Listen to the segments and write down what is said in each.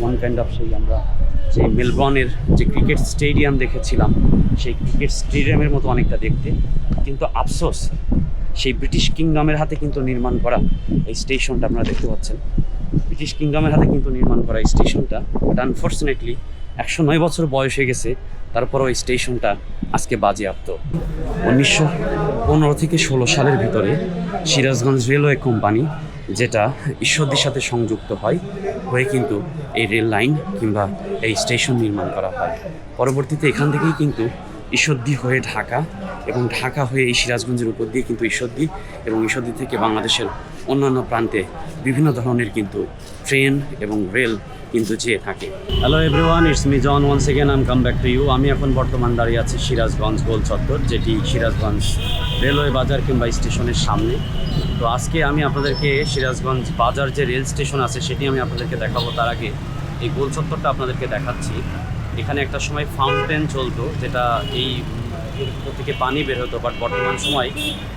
One kind of সেই আমরা যে মেলবর্নের যে ক্রিকেট স্টেডিয়াম দেখেছিলাম সেই ক্রিকেট স্টেডিয়ামের মতো অনেকটা দেখতে, কিন্তু আফসোস সেই ব্রিটিশ কিংডমের হাতে কিন্তু নির্মাণ করা এই স্টেশনটা আপনারা দেখতে পাচ্ছেন। ব্রিটিশ কিংডমের হাতে কিন্তু নির্মাণ করা এই স্টেশনটা, বাট আনফর্চুনেটলি 109 বছর বয়স হয়ে গেছে, তারপরও এই স্টেশনটা আজকে বাজেয়াপ্ত। 1915 থেকে 16 সালের ভিতরে সিরাজগঞ্জ রেলওয়ে কোম্পানি, যেটা ঈশ্বরদীর সাথে সংযুক্ত হয়ে কিন্তু এই রেল লাইন কিংবা এই স্টেশন নির্মাণ করা হয়। পরবর্তীতে এখান থেকেই কিন্তু ঈশ্বরদী হয়ে ঢাকা এবং ঢাকা হয়ে এই সিরাজগঞ্জের উপর দিয়ে কিন্তু ঈশ্বরদী এবং ঈশ্বরদী থেকে বাংলাদেশের অন্যান্য প্রান্তে বিভিন্ন ধরনের কিন্তু ট্রেন এবং রেল কিন্তু যেয়ে থাকে। Hello everyone, it's me John once again, I come back to you. আমি এখন বর্তমান দাঁড়িয়ে আছি সিরাজগঞ্জ গোল চত্বর, যেটি সিরাজগঞ্জ রেলওয়ে বাজার কিংবা স্টেশনের সামনে। তো আজকে আমি আপনাদেরকে সিরাজগঞ্জ বাজার যে রেল স্টেশন আছে সেটি আমি আপনাদেরকে দেখাবো। তার আগে এই গোল চত্বরটা আপনাদেরকে দেখাচ্ছি। এখানে একটা সময় ফাউন্টেন চলতো, যেটা এই এর উপর থেকে পানি বের হতো, বাট বর্তমান সময়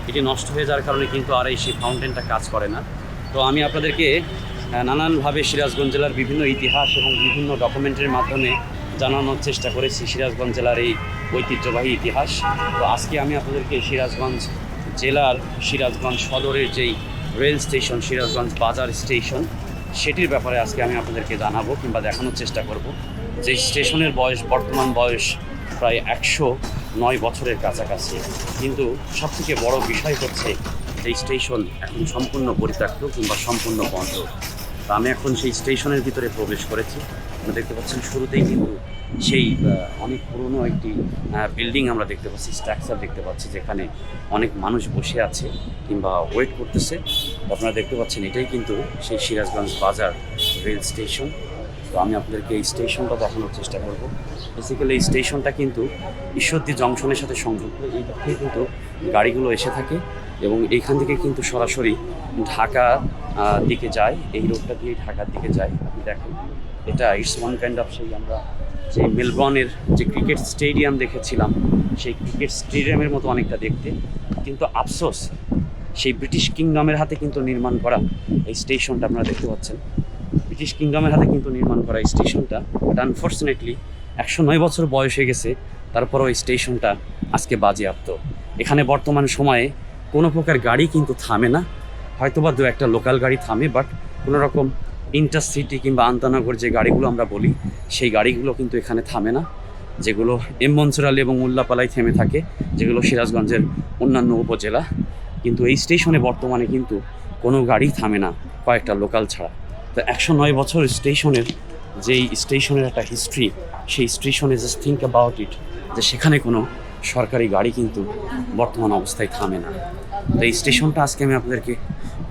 এটি নষ্ট হয়ে যাওয়ার কারণে কিন্তু আর এই সেই ফাউন্টেনটা কাজ করে না। তো আমি আপনাদেরকে নানানভাবে সিরাজগঞ্জ জেলার বিভিন্ন ইতিহাস এবং বিভিন্ন ডকুমেন্টের মাধ্যমে জানানোর চেষ্টা করেছি সিরাজগঞ্জ জেলার এই ঐতিহ্যবাহী ইতিহাস। তো আজকে আমি আপনাদেরকে সিরাজগঞ্জ জেলার সিরাজগঞ্জ সদরের যেই রেল স্টেশন সিরাজগঞ্জ বাজার স্টেশন, সেটির ব্যাপারে আজকে আমি আপনাদেরকে জানাবো কিংবা দেখানোর চেষ্টা করব। যে স্টেশনের বর্তমান বয়স প্রায় 109 বছরের কাছাকাছি, কিন্তু সবথেকে বড় বিষয় হচ্ছে এই স্টেশন এখন সম্পূর্ণ পরিত্যক্ত কিংবা সম্পূর্ণ বন্ধ। তো আমি এখন সেই স্টেশনের ভিতরে প্রবেশ করেছি। আপনারা দেখতে পাচ্ছেন শুরুতেই কিন্তু সেই অনেক পুরনো একটি বিল্ডিং আমরা দেখতে পাচ্ছি, স্ট্রাকচার দেখতে পাচ্ছি, যেখানে অনেক মানুষ বসে আছে কিংবা ওয়েট করতেছে। আপনারা দেখতে পাচ্ছেন এটাই কিন্তু সেই সিরাজগঞ্জ বাজার রেল স্টেশন। তো আমি আপনাদেরকে এই স্টেশনটা দেখানোর চেষ্টা করব। বেসিক্যালি এই স্টেশনটা কিন্তু ঈশ্বরদী জংশনের সাথে সংযুক্ত। এই দিক থেকে কিন্তু গাড়িগুলো এসে থাকে এবং এইখান থেকে কিন্তু সরাসরি ঢাকা দিকে যায়। এই রোডটা দিয়ে ঢাকার দিকে যায়। আপনি দেখেন, এটা ইটস ওয়ান কাইন্ড অফ সেই আমরা যে মেলবর্নের যে ক্রিকেট স্টেডিয়াম দেখেছিলাম সেই ক্রিকেট স্টেডিয়ামের মতো অনেকটা দেখতে, কিন্তু আফসোস সেই ব্রিটিশ কিংডমের হাতে কিন্তু নির্মাণ করা এই স্টেশনটা আপনারা দেখতে পাচ্ছেন। ব্রিটিশ কিংডমের হাতে কিন্তু নির্মাণ করা এই স্টেশনটা, বাট আনফর্চুনেটলি 109 বছর বয়স হয়ে গেছে, তারপরও এই স্টেশনটা আজকে বাজেয়াপ্ত। এখানে বর্তমান সময়ে কোনো প্রকার গাড়ি কিন্তু থামে না, হয়তোবা দু একটা লোকাল গাড়ি থামে, বাট কোনো রকম ইন্টারসিটি কিংবা আন্তনগর যে গাড়িগুলো আমরা বলি সেই গাড়িগুলো কিন্তু এখানে থামে না, যেগুলো এম মনসুর আলী এবং উল্লাপালায় থেমে থাকে, যেগুলো সিরাজগঞ্জের অন্যান্য উপজেলা। কিন্তু এই স্টেশনে বর্তমানে কিন্তু কোনো গাড়ি থামে না, কয়েকটা লোকাল ছাড়া। তো 109 বছর স্টেশনের যেই স্টেশনের একটা হিস্ট্রি, সেই স্টেশনে জাস্ট থিঙ্ক অ্যাবাউট ইট, যে সেখানে কোনো সরকারি গাড়ি কিন্তু বর্তমান অবস্থায় থামে না। তো এই স্টেশনটা আজকে আমি আপনাদেরকে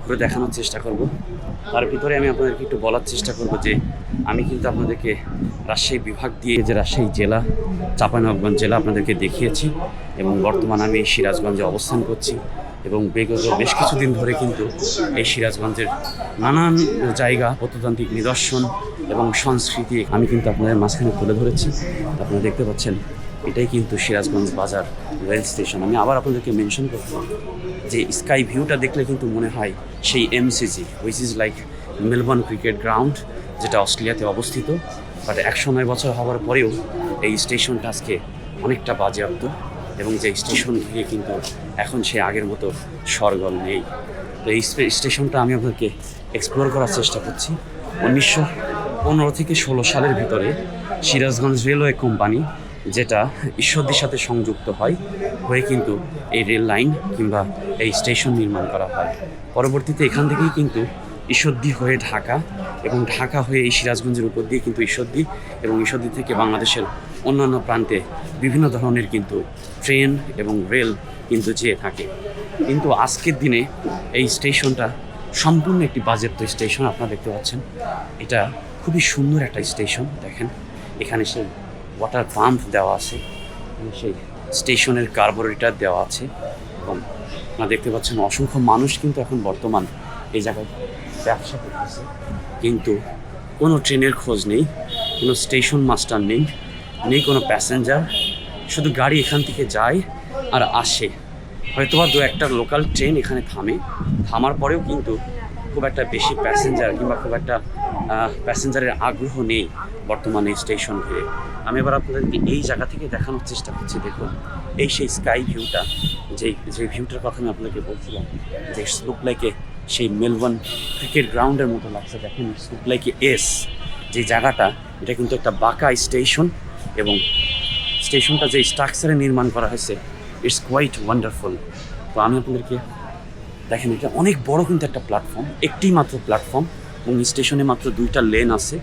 ঘুরে দেখানোর চেষ্টা করব। তার ভিতরে আমি আপনাদেরকে একটু বলার চেষ্টা করব যে আমি কিন্তু আপনাদেরকে রাজশাহী বিভাগ দিয়ে যে রাজশাহী জেলা, চাঁপাইনবাবগঞ্জ জেলা আপনাদেরকে দেখিয়েছি, এবং বর্তমানে আমি সিরাজগঞ্জে অবস্থান করছি এবং বিগত বেশ কিছুদিন ধরে কিন্তু এই সিরাজগঞ্জের নানান জায়গা, প্রত্নতান্ত্রিক নিদর্শন এবং সংস্কৃতি আমি কিন্তু আপনাদের মাঝখানে তুলে ধরেছি। আপনারা দেখতে পাচ্ছেন এটাই কিন্তু সিরাজগঞ্জ বাজার রেল স্টেশন। আমি আবার আপনাদেরকে মেনশন করব যে স্কাই ভিউটা দেখলে কিন্তু মনে হয় সেই MCG, which is like Melbourne cricket ground, যেটা অস্ট্রেলিয়াতে অবস্থিত। বাট 109 বছর হওয়ার পরেও এই স্টেশনটা আজকে অনেকটা বাজেয়াপ্ত, এবং যে স্টেশন থেকে কিন্তু এখন সে আগের মতো সরগল নেই। তো এই স্টেশনটা আমি আপনাদেরকে এক্সপ্লোর করার চেষ্টা করছি। 1915 থেকে 16 সালের ভিতরে সিরাজগঞ্জ রেলওয়ে কোম্পানি, যেটা ঈশ্বরদীর সাথে সংযুক্ত হয়ে কিন্তু এই রেল লাইন কিংবা এই স্টেশন নির্মাণ করা হয়। পরবর্তীতে এখান থেকেই কিন্তু ঈশ্বরদী হয়ে ঢাকা এবং ঢাকা হয়ে এই সিরাজগঞ্জের উপর দিয়ে কিন্তু ঈশ্বরদী এবং ঈশ্বরদী থেকে বাংলাদেশের অন্যান্য প্রান্তে বিভিন্ন ধরনের কিন্তু ট্রেন এবং রেল কিন্তু যেয়ে থাকে। কিন্তু আজকের দিনে এই স্টেশনটা সম্পূর্ণ একটি বাজেয়াপ্ত স্টেশন। আপনারা দেখতে পাচ্ছেন এটা খুবই সুন্দর একটা স্টেশন। দেখেন এখানে সেই ওয়াটার পাম্প দেওয়া আছে, সেই স্টেশনের কার্বোরেটর দেওয়া আছে, এবং আপনারা দেখতে পাচ্ছেন অসংখ্য মানুষ কিন্তু এখন বর্তমান এই জায়গায় ব্যবসা করতেছে। কিন্তু কোনো ট্রেনের খোঁজ নেই, কোনো স্টেশন মাস্টার নেই কোনো প্যাসেঞ্জার, শুধু গাড়ি এখান থেকে যায় আর আসে। হয়তোবা দু একটা লোকাল ট্রেন এখানে থামার পরেও কিন্তু খুব একটা বেশি প্যাসেঞ্জার কিংবা খুব একটা প্যাসেঞ্জারের আগ্রহ নেই বর্তমানে স্টেশন ঘিরে। আমি এবার আপনাদেরকে এই জায়গা থেকে দেখানোর চেষ্টা করছি। দেখুন এই সেই স্কাই ভিউটা, যে ভিউটার কথা আমি আপনাদেরকে বলছিলাম, যে স্লুপ লাইকে সেই মেলবোর্ন ক্রিকেট গ্রাউন্ডের মতো লাগছে। দেখেন স্লুপ লাইকে যে জায়গাটা, এটা কিন্তু একটা বাঁকা স্টেশন, এবং স্টেশনটা যে স্ট্রাকচারে নির্মাণ করা হয়েছে, ইটস কোয়াইট ওয়ান্ডারফুল। তো আমি আপনাদেরকে দেখেন, এটা অনেক বড় কিন্তু একটা প্ল্যাটফর্ম, একটি মাত্র প্ল্যাটফর্ম, এবং স্টেশনে মাত্র 2টা লেন আছে,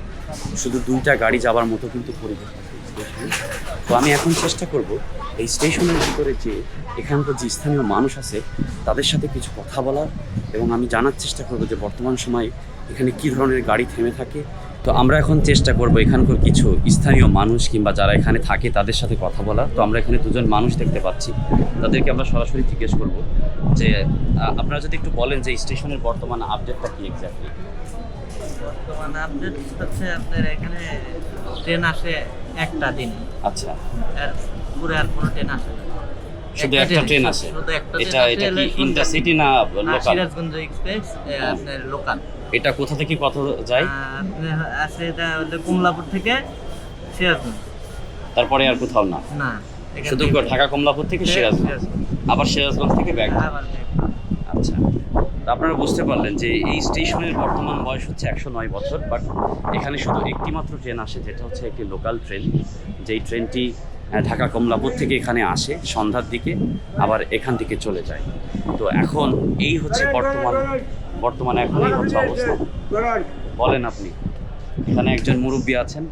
শুধু 2টা গাড়ি যাওয়ার মতো কিন্তু পরিবেশ আছে স্টেশনে। তো আমি এখন চেষ্টা করব এই স্টেশনের ভিতরে যে এখানকার যে স্থানীয় মানুষ আছে তাদের সাথে কিছু কথা বলার, এবং আমি জানার চেষ্টা করব যে বর্তমান সময়ে এখানে কী ধরনের গাড়ি থেমে থাকে। তো আমরা এখন চেষ্টা করব এখানকার কিছু স্থানীয় মানুষ কিংবা যারা এখানে থাকে তাদের সাথে কথা বলা। তো আমরা এখানে 2জন মানুষ দেখতে পাচ্ছি, তাদেরকে আমরা সরাসরি জিজ্ঞেস করব যে আপনারা যদি একটু বলেন যে স্টেশনের বর্তমান আপডেটটা কি এক্স্যাক্টলি। বর্তমান আপডেট হচ্ছে আপনার এখানে ট্রেন আসে একটা দিন। আচ্ছা, পুরো আর কোনো ট্রেন আসে না, শুধু একটা ট্রেন আসে। এটা কি ইন্টারসিটি না লোকাল? সিরাজগঞ্জ এক্সপ্রেস আপনার লোকাল। এটা কোথা থেকে কত যায়? আপনার আছে এটা হলো কমলাপুর থেকে সিরাজগঞ্জ, তারপরে আর কোথাও না? না, শুধু ঢাকা কমলাপুর থেকে সিরাজগঞ্জ, আবার সিরাজগঞ্জ থেকে ব্যাক। আচ্ছা, তো আপনারা বুঝতে পারলেন যে এই স্টেশনের বর্তমান বয়স হচ্ছে 109 বছর, বাট এখানে শুধু একটি মাত্র ট্রেন আসে, যেটা হচ্ছে একটি লোকাল ট্রেন। যেই ট্রেনটি ঢাকা কমলাপুর থেকে এখানে আসে সন্ধ্যার দিকে, আবার এখান থেকে চলে যায়। তো এখন এই হচ্ছে বর্তমানে এখন এই হচ্ছে অবস্থা। বলেন আপনি, এখানে একজন মুরব্বী আছেন,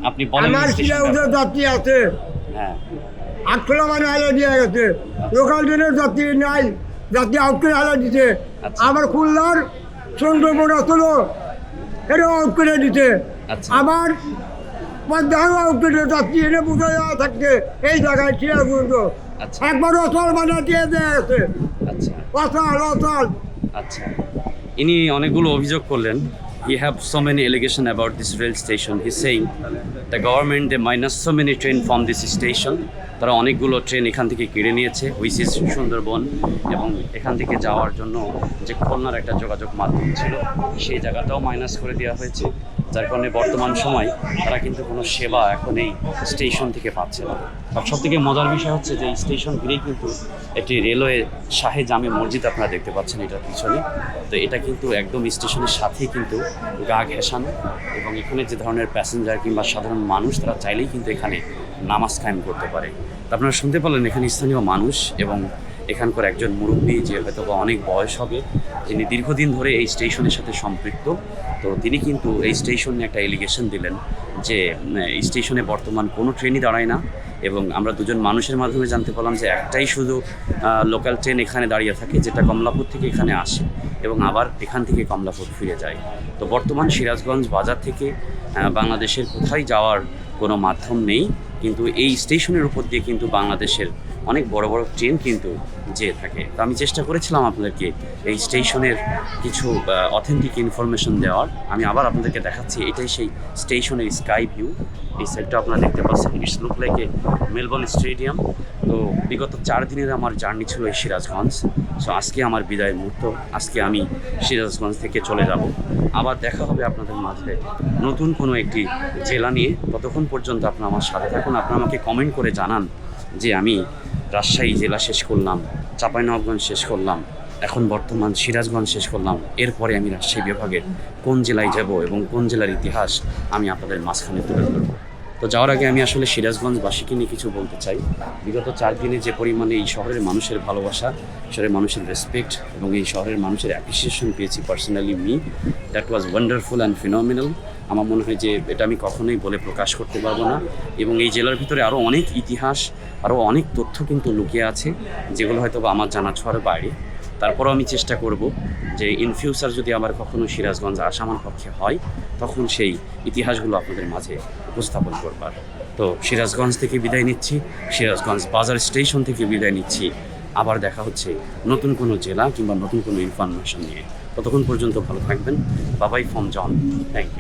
আপনি বলেন। যাত্রী আছে, হ্যাঁ, 8 কিলো মানে আলো দিয়ে গেছে, লোকাল ট্রেনের যাত্রী নাই, যাত্রী আউট করে আলো দিতে। আচ্ছা। আবার খুলনার সুন্দরবন আসলো, এটা আউট করে দিতে। আচ্ছা। আবার পদ্মাও আউট করে যাত্রী এনে বুঝে থাকছে এই জায়গায় সিরাজগঞ্জ। আচ্ছা। একবার অচল মানে দিয়ে দেওয়া গেছে, আচ্ছা অচল। আচ্ছা, ইনি অনেকগুলো অভিযোগ করলেন। He have so many allegation about this rail station. He's saying the government they minus so many train from this station. তারা অনেকগুলো ট্রেন এখান থেকে কেড়ে নিয়েছে, হুইচ ইজ সুন্দরবন, এবং এখান থেকে যাওয়ার জন্য যে খুলনার একটা যোগাযোগ মাধ্যম ছিল সেই জায়গাটাও মাইনাস করে দেওয়া হয়েছে, যার কারণে বর্তমান সময় তারা কিন্তু কোনো সেবা এখন এই স্টেশন থেকে পাচ্ছে না। আর সব থেকে মজার বিষয় হচ্ছে যে এই স্টেশন ঘিরেই কিন্তু একটি রেলওয়ে শাহে জামে মসজিদ আপনারা দেখতে পাচ্ছেন এটার পিছনে। তো এটা কিন্তু একদম স্টেশনের সাথেই কিন্তু গা ঘেঁষানো, এবং এখানে যে ধরনের প্যাসেঞ্জার কিংবা সাধারণ মানুষ তারা চাইলেই কিন্তু এখানে নামাজ কায়েম করতে পারে। তো আপনারা শুনতে পারলেন এখানে স্থানীয় মানুষ এবং এখানকার একজন মুরব্বী, যে হয়তো বা অনেক বয়স হবে, যিনি দীর্ঘদিন ধরে এই স্টেশনের সাথে সম্পৃক্ত। তো তিনি কিন্তু এই স্টেশনে একটা এলিগেশন দিলেন যে এই স্টেশনে বর্তমান কোনো ট্রেনই দাঁড়ায় না, এবং আমরা 2জন মানুষের মাধ্যমে জানতে পারলাম যে একটাই শুধু লোকাল ট্রেন এখানে দাঁড়িয়ে থাকে, যেটা কমলাপুর থেকে এখানে আসে এবং আবার এখান থেকে কমলাপুর ফিরে যায়। তো বর্তমান সিরাজগঞ্জ বাজার থেকে বাংলাদেশের কোথায় যাওয়ার কোনো মাধ্যম নেই, কিন্তু এই স্টেশনের উপর দিয়ে কিন্তু বাংলাদেশের অনেক বড় বড় ট্রেন কিন্তু যেয়ে থাকে। তো আমি চেষ্টা করেছিলাম আপনাদেরকে এই স্টেশনের কিছু অথেন্টিক ইনফরমেশন দেওয়ার। আমি আবার আপনাদেরকে দেখাচ্ছি, এটাই সেই স্টেশনের স্কাই ভিউ। এই সাইডটা আপনারা দেখতে পাচ্ছেন, it's look like a Melbourne stadium. তো বিগত 4 দিনের আমার জার্নি ছিল এই সিরাজগঞ্জ। সো আজকে আমার বিদায়ের মুহূর্ত, আজকে আমি সিরাজগঞ্জ থেকে চলে যাব। আবার দেখা হবে আপনাদের মাঝে নতুন কোনো একটি জেলা নিয়ে। ততক্ষণ পর্যন্ত আপনারা আমার সাথে থাকুন। আপনারা আমাকে কমেন্ট করে জানান যে আমি রাজশাহী জেলা শেষ করলাম, চাঁপাইনবাবগঞ্জ শেষ করলাম, এখন বর্তমান সিরাজগঞ্জ শেষ করলাম, এরপরে আমি রাজশাহী বিভাগের কোন জেলায় যাব এবং কোন জেলার ইতিহাস আমি আপনাদের মাঝখানে তুলে ধরব। তো যাওয়ার আগে আমি আসলে সিরাজগঞ্জবাসীকে নিয়ে কিছু বলতে চাই। বিগত 4 দিনে যে পরিমাণে এই শহরের মানুষের ভালোবাসা, শহরের মানুষের রেসপেক্ট এবং এই শহরের মানুষের অ্যাপ্রিসিয়েশন পেয়েছি personally that was wonderful and phenomenal. আমার মনে হয় যে এটা আমি কখনোই বলে প্রকাশ করতে পারবো না। এবং এই জেলার ভিতরে আরও অনেক ইতিহাস, আরও অনেক তথ্য কিন্তু লুকিয়ে আছে, যেগুলো হয়তো বা আমার জানা ছোঁয়ার বাইরে। তারপরও আমি চেষ্টা করব যে ইন ফিউচার যদি আমার কখনো সিরাজগঞ্জ আসা আমার পক্ষে হয়, তখন সেই ইতিহাসগুলো আপনাদের মাঝে উপস্থাপন করবার। তো সিরাজগঞ্জ থেকে বিদায় নিচ্ছি, সিরাজগঞ্জ বাজার স্টেশন থেকে বিদায় নিচ্ছি। আবার দেখা হচ্ছে নতুন কোনো জেলা কিংবা নতুন কোনো ইনফরমেশন নিয়ে। ততক্ষণ পর্যন্ত ভালো থাকবেন। বাবাই ফ্রম জন, থ্যাংক ইউ।